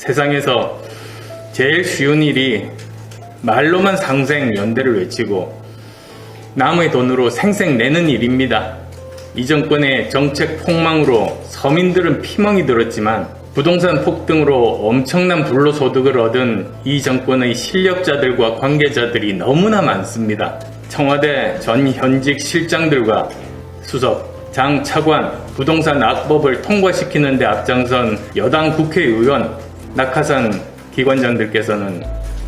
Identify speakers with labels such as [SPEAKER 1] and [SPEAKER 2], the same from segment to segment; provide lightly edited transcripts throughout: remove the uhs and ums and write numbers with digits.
[SPEAKER 1] 세상에서 제일 쉬운 일이 말로만 상생연대를 외치고 남의 돈으로 생색 내는 일입니다. 이 정권의 정책 폭망으로 서민들은 피멍이 들었지만 부동산 폭등으로 엄청난 불로소득을 얻은 이 정권의 실력자들과 관계자들이 너무나 많습니다. 청와대 전 현직 실장들과 수석, 장 차관, 부동산 악법을 통과시키는 데 앞장선 여당 국회의원, 낙하산 기관장들께서는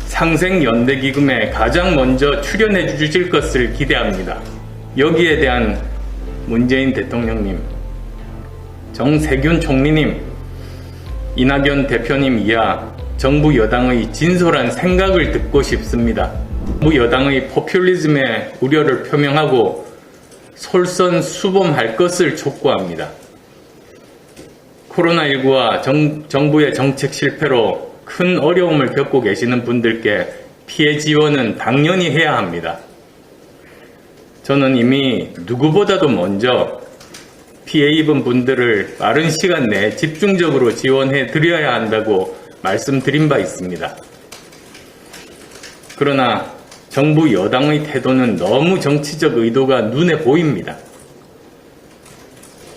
[SPEAKER 1] 상생연대기금에 가장 먼저 출연해 주실 것을 기대합니다. 여기에 대한 문재인 대통령님, 정세균 총리님, 이낙연 대표님 이하 정부 여당의 진솔한 생각을 듣고 싶습니다. 정부 여당의 포퓰리즘에 우려를 표명하고 솔선수범할 것을 촉구합니다. 코로나19와 정부의 정책 실패로 큰 어려움을 겪고 계시는 분들께 피해 지원은 당연히 해야 합니다. 저는 이미 누구보다도 먼저 피해 입은 분들을 빠른 시간 내에 집중적으로 지원해 드려야 한다고 말씀드린 바 있습니다. 그러나 정부 여당의 태도는 너무 정치적 의도가 눈에 보입니다.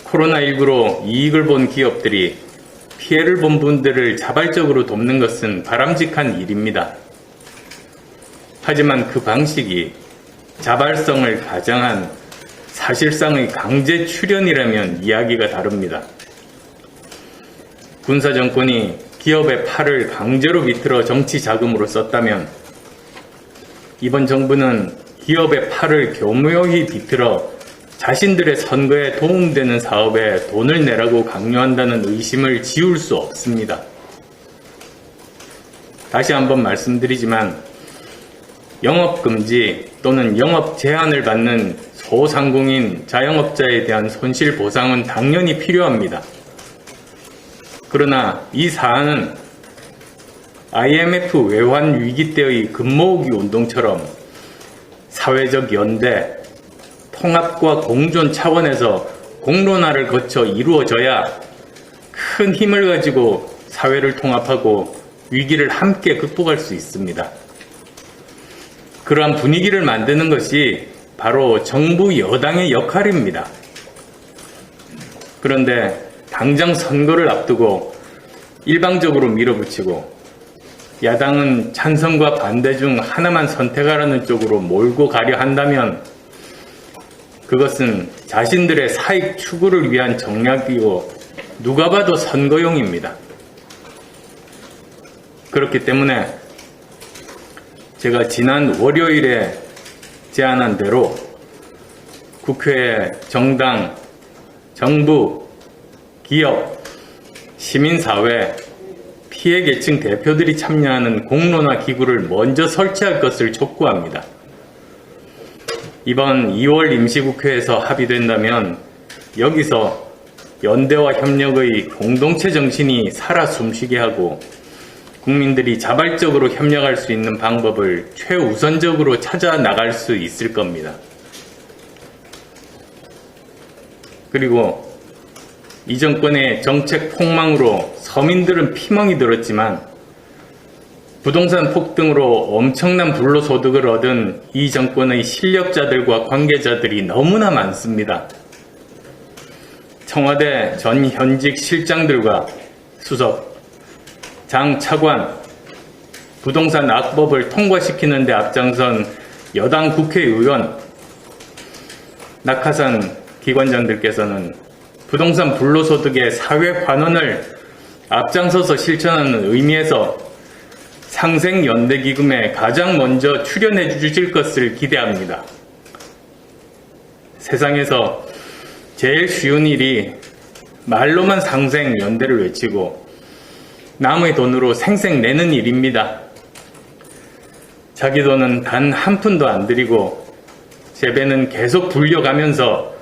[SPEAKER 1] 코로나19로 이익을 본 기업들이 피해를 본 분들을 자발적으로 돕는 것은 바람직한 일입니다. 하지만 그 방식이 자발성을 가장한 사실상의 강제 출연이라면 이야기가 다릅니다. 군사정권이 기업의 팔을 강제로 비틀어 정치 자금으로 썼다면 이번 정부는 기업의 팔을 교묘히 비틀어 자신들의 선거에 도움되는 사업에 돈을 내라고 강요한다는 의심을 지울 수 없습니다. 다시 한번 말씀드리지만 영업금지 또는 영업 제한을 받는 소상공인 자영업자에 대한 손실 보상은 당연히 필요합니다. 그러나 이 사안은 IMF 외환 위기 때의 금모으기 운동처럼 사회적 연대, 통합과 공존 차원에서 공론화를 거쳐 이루어져야 큰 힘을 가지고 사회를 통합하고 위기를 함께 극복할 수 있습니다. 그러한 분위기를 만드는 것이 바로 정부 여당의 역할입니다. 그런데 당장 선거를 앞두고 일방적으로 밀어붙이고 야당은 찬성과 반대 중 하나만 선택하라는 쪽으로 몰고 가려 한다면 그것은 자신들의 사익 추구를 위한 정략이고 누가 봐도 선거용입니다. 그렇기 때문에 제가 지난 월요일에 제안한 대로 국회에 정당, 정부, 기업, 시민사회, 피해계층 대표들이 참여하는 공론화 기구를 먼저 설치할 것을 촉구합니다. 이번 2월 임시국회에서 합의된다면 여기서 연대와 협력의 공동체 정신이 살아 숨쉬게 하고 국민들이 자발적으로 협력할 수 있는 방법을 최우선적으로 찾아 나갈 수 있을 겁니다. 그리고 이 정권의 정책 폭망으로 서민들은 피멍이 들었지만 부동산 폭등으로 엄청난 불로소득을 얻은 이 정권의 실력자들과 관계자들이 너무나 많습니다. 청와대 전 현직 실장들과 수석, 장 차관, 부동산 악법을 통과시키는 데 앞장선 여당 국회의원, 낙하산 기관장들께서는 부동산 불로소득의 사회 환원을 앞장서서 실천하는 의미에서 상생연대기금에 가장 먼저 출연해 주실 것을 기대합니다. 세상에서 제일 쉬운 일이 말로만 상생연대를 외치고 남의 돈으로 생색 내는 일입니다. 자기 돈은 단 한 푼도 안 들이고 재배는 계속 불려가면서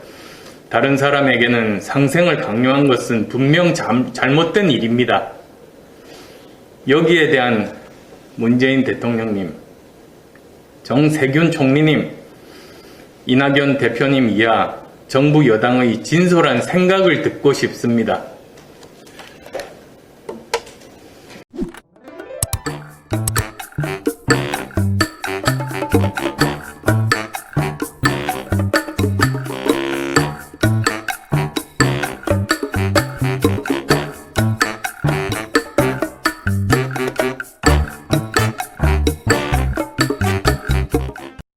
[SPEAKER 1] 다른 사람에게는 상생을 강요한 것은 분명 잘못된 일입니다. 여기에 대한 문재인 대통령님, 정세균 총리님, 이낙연 대표님 이하 정부 여당의 진솔한 생각을 듣고 싶습니다.